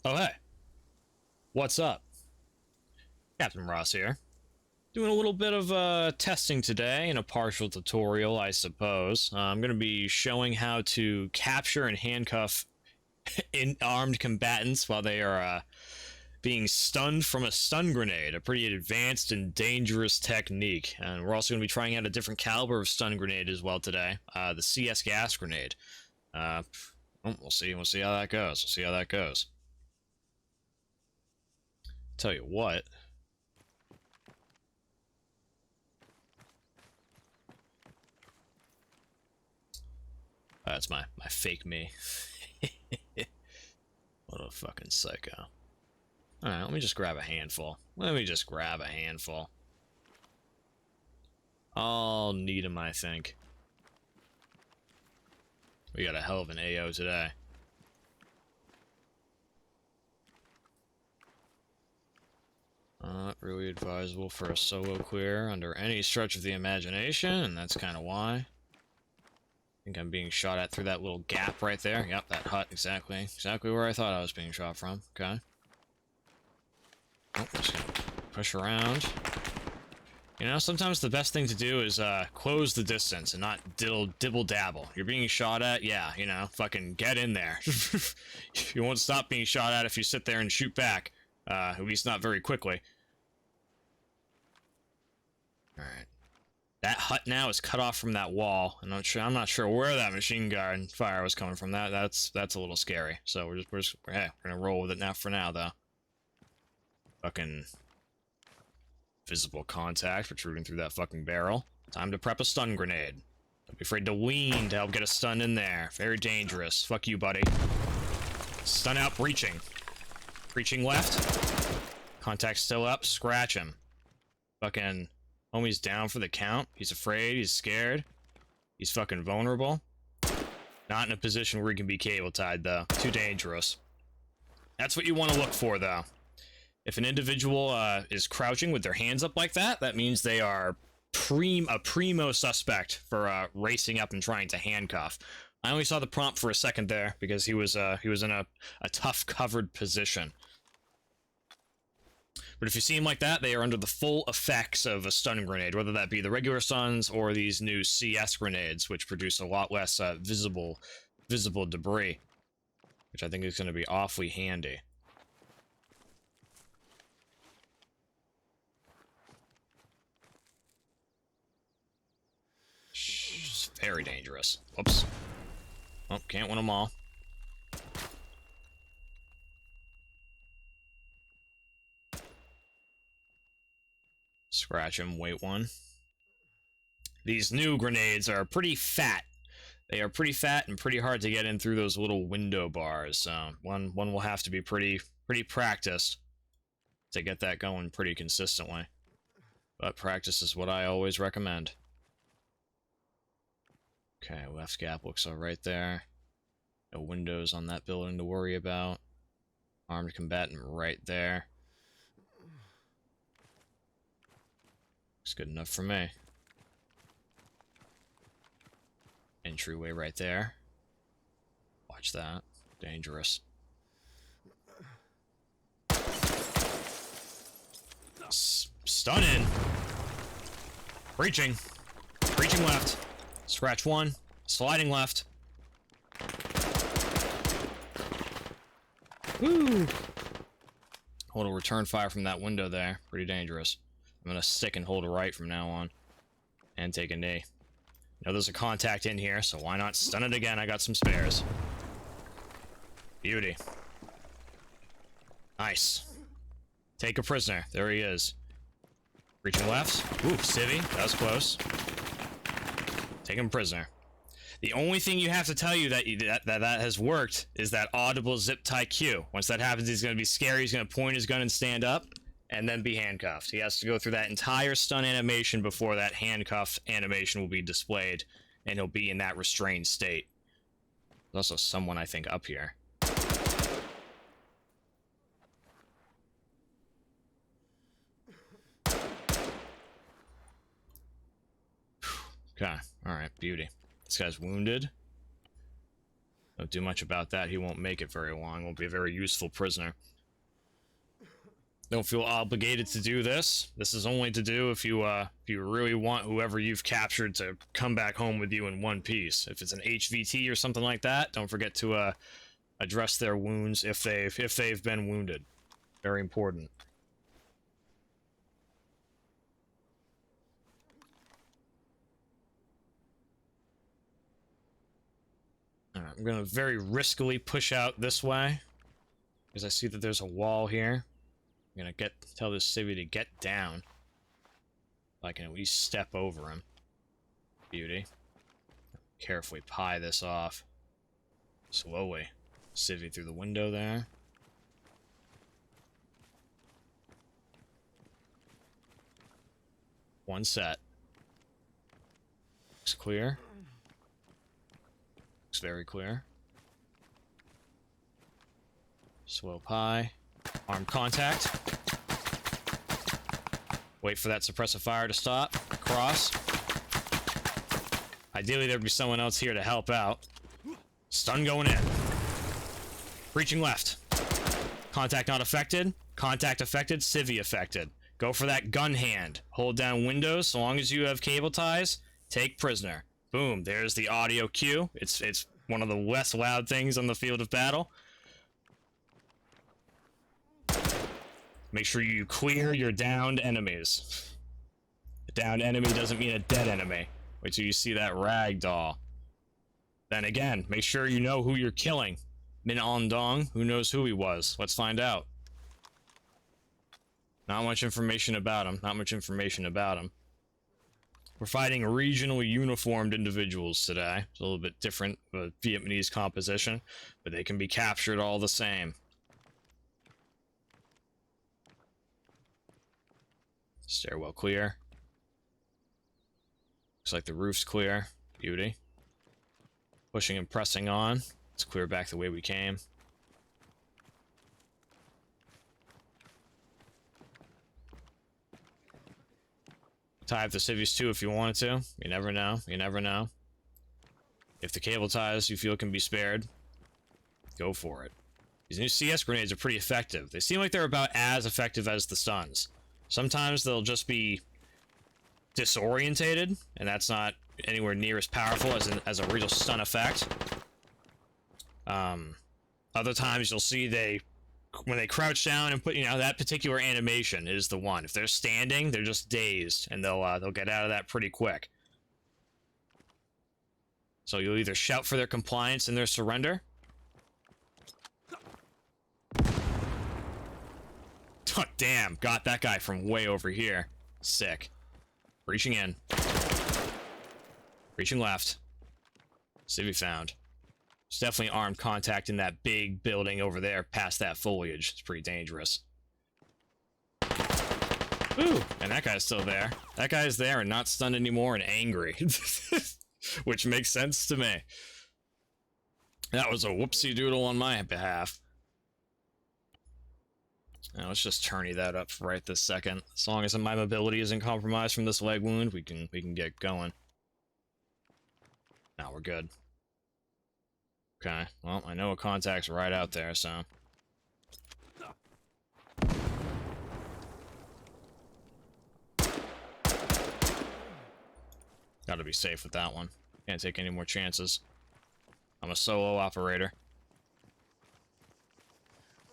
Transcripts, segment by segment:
Oh, hey. What's up? Captain Ross here. Doing a little bit of testing today in a partial tutorial, I suppose. I'm going to be showing how to capture and handcuff armed combatants while they are being stunned from a stun grenade, a pretty advanced and dangerous technique. And we're also going to be trying out a different caliber of stun grenade as well today, the CS gas grenade. We'll see. We'll see how that goes. We'll see how that goes. Tell you what. That's my fake me. What a fucking psycho. Alright, let me just grab a handful. I'll need them, I think. We got a hell of an AO today. Not really advisable for a solo clear under any stretch of the imagination, and that's kind of why. I think I'm being shot at through that little gap right there. Yep, that hut, exactly where I thought I was being shot from. Okay. Oh, just gonna push around. You know, sometimes the best thing to do is close the distance and not dibble dabble. You're being shot at, yeah, you know, fucking get in there. You won't stop being shot at if you sit there and shoot back. At least not very quickly. Alright. That hut now is cut off from that wall. I'm not sure where that machine gun fire was coming from. That's a little scary. So we're gonna roll with it now for now though. Fucking visible contact protruding through that fucking barrel. Time to prep a stun grenade. Don't be afraid to lean to help get a stun in there. Very dangerous. Fuck you, buddy. Stun out, breaching. Breaching left. Contact still up. Scratch him. Fucking homie's down for the count. He's afraid. He's scared. He's fucking vulnerable. Not in a position where he can be cable tied, though. Too dangerous. That's what you want to look for, though. If an individual is crouching with their hands up like that, that means they are a primo suspect for racing up and trying to handcuff. I only saw the prompt for a second there because he was in a tough covered position. But if you see him like that, they are under the full effects of a stun grenade, whether that be the regular stuns or these new CS grenades, which produce a lot less visible debris, which I think is going to be awfully handy. Very dangerous. Whoops. Oh, can't win them all. Scratch him, wait one. These new grenades are pretty fat. They are pretty fat and pretty hard to get in through those little window bars. So one will have to be pretty practiced to get that going pretty consistently. But practice is what I always recommend. Okay, left gap looks alright there. No windows on that building to worry about. Armed combatant right there. Looks good enough for me. Entryway right there. Watch that. Dangerous. Stunning! Breaching. Breaching left. Scratch one. Sliding left. Woo! Hold a return fire from that window there. Pretty dangerous. I'm gonna stick and hold a right from now on. And take a knee. Know there's a contact in here, so why not stun it again? I got some spares. Beauty. Nice. Take a prisoner. There he is. Reaching left. Ooh, civvy. That was close. Take him prisoner. The only thing you have to tell you that has worked is that audible zip tie cue. Once that happens, he's going to be scary. He's going to point his gun and stand up, and then be handcuffed. He has to go through that entire stun animation before that handcuff animation will be displayed, and he'll be in that restrained state. There's also someone, I think, up here. Okay, alright, beauty. This guy's wounded. Don't do much about that. He won't make it very long. Won't be a very useful prisoner. Don't feel obligated to do this. This is only to do if you really want whoever you've captured to come back home with you in one piece. If it's an HVT or something like that, don't forget to address their wounds if they've been wounded. Very important. Alright, I'm gonna very riskily push out this way because I see that there's a wall here. I'm gonna tell this civvy to get down. If I can at least step over him. Beauty. Carefully pie this off. Slowly. Civvy through the window there. One set. Looks clear. Looks very clear. Slow pie. Armed contact. Wait for that suppressive fire to stop. Cross. Ideally, there'd be someone else here to help out. Stun going in. Breaching left. Contact not affected. Contact affected. Civvy affected. Go for that gun hand. Hold down windows. So long as you have cable ties, take prisoner. Boom. There's the audio cue. It's one of the less loud things on the field of battle. Make sure you clear your downed enemies. A downed enemy doesn't mean a dead enemy. Wait till you see that ragdoll. Then again, make sure you know who you're killing. Min On Dong, who knows who he was? Let's find out. Not much information about him. Not much information about him. We're fighting regionally uniformed individuals today. It's a little bit different of a Vietnamese composition, but they can be captured all the same. Stairwell clear. Looks like the roof's clear. Beauty. Pushing and pressing on. Let's clear back the way we came. Tie up the civvies too if you wanted to. You never know. You never know. If the cable ties you feel can be spared, go for it. These new CS grenades are pretty effective. They seem like they're about as effective as the stuns. Sometimes they'll just be disorientated, and that's not anywhere near as powerful as a real stun effect. Other times you'll see when they crouch down and put, that particular animation is the one. If they're standing, they're just dazed, and they'll get out of that pretty quick. So you'll either shout for their compliance and their surrender. Oh, damn, got that guy from way over here. Sick. Reaching in. Reaching left. Civvy found. There's definitely armed contact in that big building over there past that foliage. It's pretty dangerous. Ooh, and that guy's still there. That guy's there and not stunned anymore and angry. Which makes sense to me. That was a whoopsie doodle on my behalf. Now let's just tourney that up right this second. As long as my mobility isn't compromised from this leg wound, we can get going. Now we're good. Okay, well, I know a contact's right out there, so. Gotta be safe with that one. Can't take any more chances. I'm a solo operator.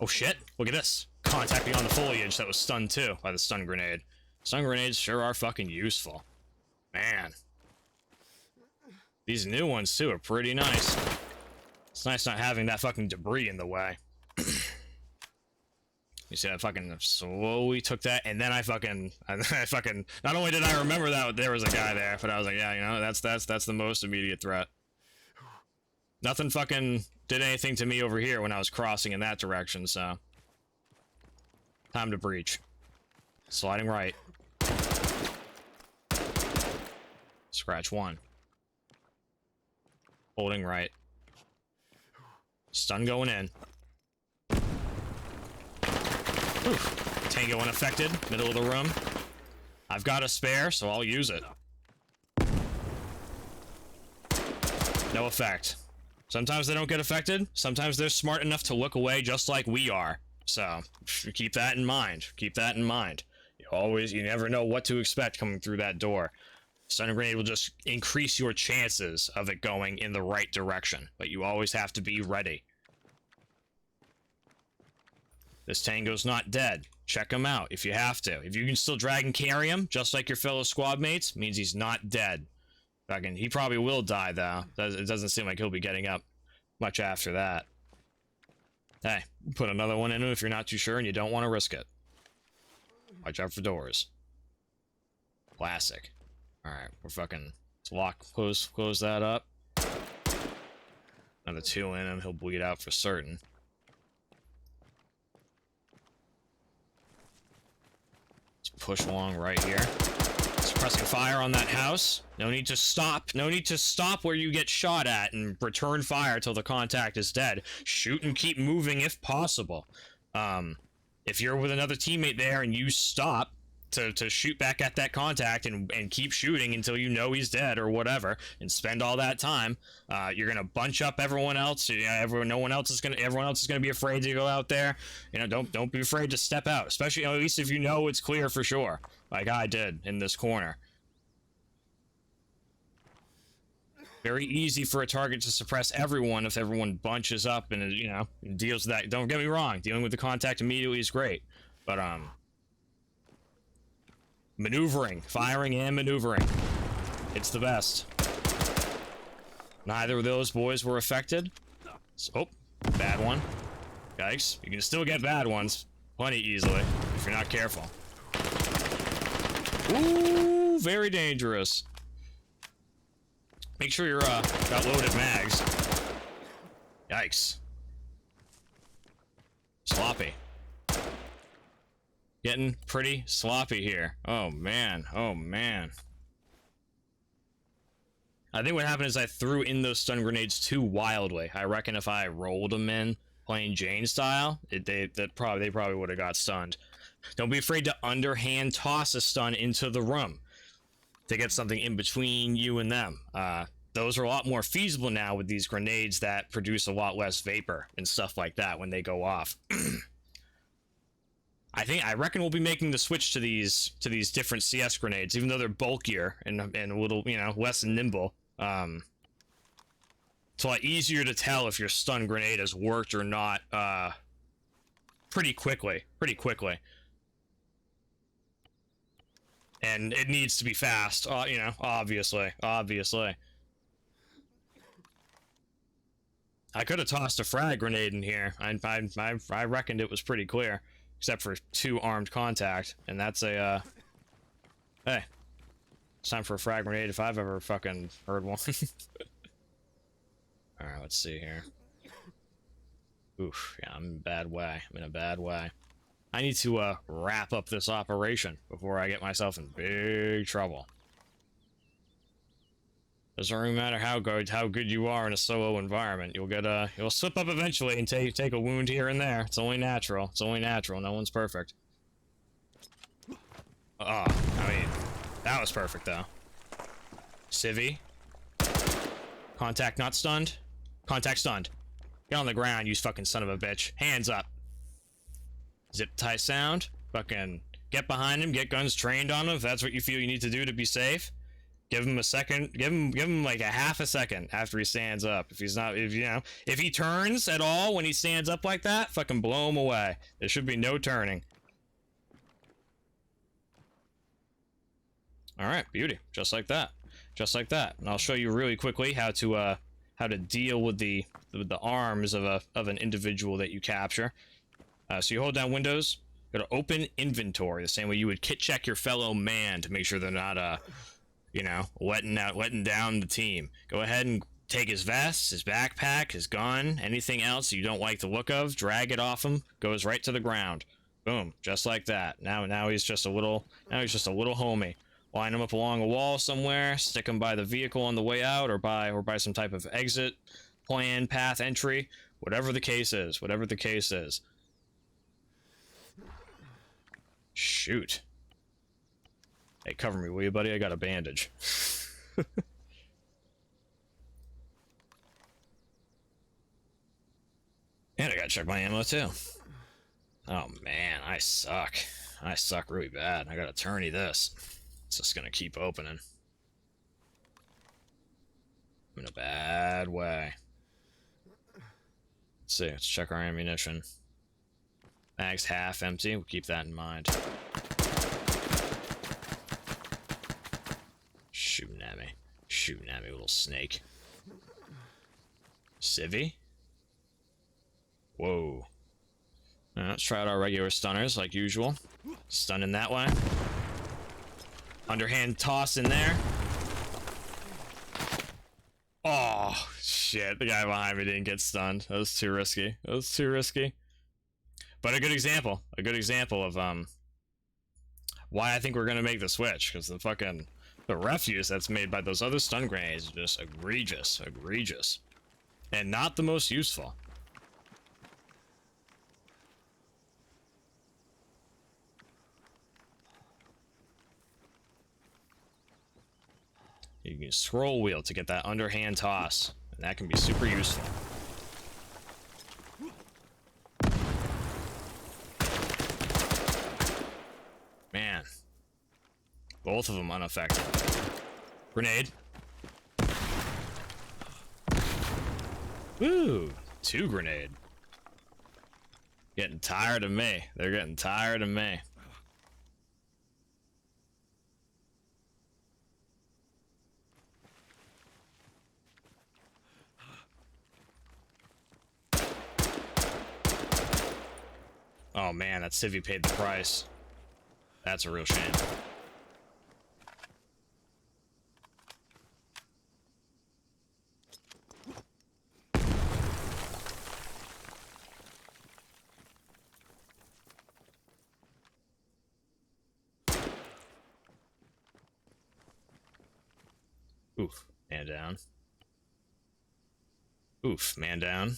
Oh shit, look at this. Contact beyond the foliage that was stunned too by the stun grenade. Stun grenades sure are fucking useful. Man. These new ones too are pretty nice. It's nice not having that fucking debris in the way. You see, I fucking slowly took that, and then I fucking, not only did I remember that there was a guy there, but I was like, yeah, that's the most immediate threat. Nothing fucking did anything to me over here when I was crossing in that direction, so. Time to breach. Sliding right. Scratch one. Holding right. Stun going in. Oof. Tango unaffected. Middle of the room. I've got a spare, so I'll use it. No effect. Sometimes they don't get affected. Sometimes they're smart enough to look away just like we are. So keep that in mind. Keep that in mind. You never know what to expect coming through that door. Stun grenade will just increase your chances of it going in the right direction, but you always have to be ready. This Tango's not dead. Check him out if you have to. If you can still drag and carry him, just like your fellow squad mates, means he's not dead. He probably will die, though. It doesn't seem like he'll be getting up much after that. Hey, put another one in him if you're not too sure and you don't want to risk it. Watch out for doors. Classic. Alright, we're fucking... Let's close that up. Another 2 in him, he'll bleed out for certain. Let's push along right here. Suppressing fire on that house. No need to stop. No need to stop where you get shot at and return fire till the contact is dead. Shoot and keep moving if possible. If you're with another teammate there and you stop to shoot back at that contact and keep shooting until you know he's dead or whatever, and spend all that time, you're gonna bunch up everyone else. Everyone else is gonna be afraid to go out there. You know, don't be afraid to step out, especially at least if you know it's clear for sure, like I did in this corner. Very easy for a target to suppress everyone if everyone bunches up and, you know, deals with that. Don't get me wrong, dealing with the contact immediately is great, but maneuvering, firing and maneuvering, it's the best. Neither of those boys were affected. Oh, bad one. Yikes. You can still get bad ones plenty easily if you're not careful. Ooh, very dangerous. Make sure you're got loaded mags. Yikes. Sloppy. Getting pretty sloppy here. Oh man, oh man. I think what happened is I threw in those stun grenades too wildly. I reckon if I rolled them in plain Jane style, they probably would have got stunned. Don't be afraid to underhand toss a stun into the room to get something in between you and them. Those are a lot more feasible now with these grenades that produce a lot less vapor and stuff like that when they go off. I reckon we'll be making the switch to these different CS grenades, even though they're bulkier and a little, you know, less nimble. It's a lot easier to tell if your stun grenade has worked or not pretty quickly. And it needs to be fast, you know, obviously. I could have tossed a frag grenade in here. I reckoned it was pretty clear, except for 2 armed contact, and that's a, hey, it's time for a frag grenade if I've ever fucking heard one. Alright, let's see here. Oof, yeah, I'm in a bad way. I need to, wrap up this operation before I get myself in big trouble. Doesn't really matter how good you are in a solo environment. You'll slip up eventually and take a wound here and there. It's only natural. No one's perfect. I mean, that was perfect though. Civvy. Contact not stunned. Contact stunned. Get on the ground, you fucking son of a bitch. Hands up. Zip tie sound. Fucking get behind him. Get guns trained on him if that's what you feel you need to do to be safe. Give him a second. Give him like a half a second after he stands up. If he turns at all when he stands up like that, fucking blow him away. There should be no turning. All right, beauty. Just like that. And I'll show you really quickly how to deal with the arms of an individual that you capture. So you hold down Windows, go to Open Inventory, the same way you would kit check your fellow man to make sure they're not you know, letting down the team. Go ahead and take his vest, his backpack, his gun, anything else you don't like the look of, drag it off him, goes right to the ground. Boom, just like that. Now he's just a little homie. Line him up along a wall somewhere, stick him by the vehicle on the way out, or by some type of exit plan, path, entry, whatever the case is. Shoot. Hey, cover me, will you, buddy? I got a bandage. And I gotta check my ammo too. Oh man, I suck. I suck really bad. I gotta tourney this. It's just gonna keep opening. I'm in a bad way. Let's see, let's check our ammunition. Mag's half empty, we'll keep that in mind. Shooting at me. Shooting at me, little snake. Civvy? Whoa. Let's try out our regular stunners like usual. Stunning that way. Underhand toss in there. Oh, shit. The guy behind me didn't get stunned. That was too risky. That was too risky. But a good example. A good example of why I think we're going to make the switch. Because the refuse that's made by those other stun grenades is just egregious. Egregious. And not the most useful. You can scroll wheel to get that underhand toss, and that can be super useful. Man. Both of them unaffected. Grenade. Woo! 2 grenade. Getting tired of me. They're getting tired of me. Oh man, that civvy paid the price. That's a real shame. Oof, man down. Oof, man down.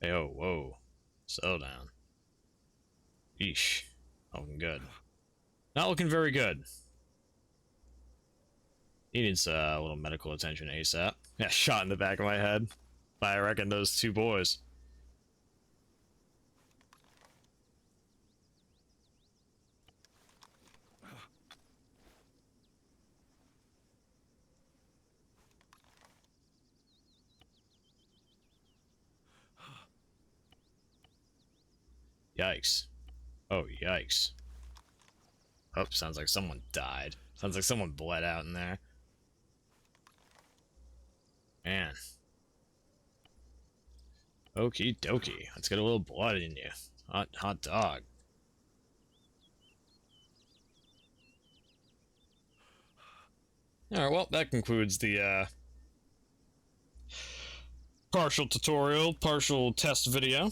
Hey, oh, whoa. Settle down. Eesh. Not looking good. Not looking very good. He needs a little medical attention ASAP. Yeah, shot in the back of my head. I reckon those 2 boys. Yikes. Oh, yikes. Oh, sounds like someone died. Sounds like someone bled out in there. Man. Okie dokie. Let's get a little blood in you. Hot dog. Alright, well, that concludes the, partial tutorial, partial test video.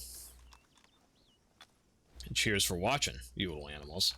And cheers for watching, you little animals.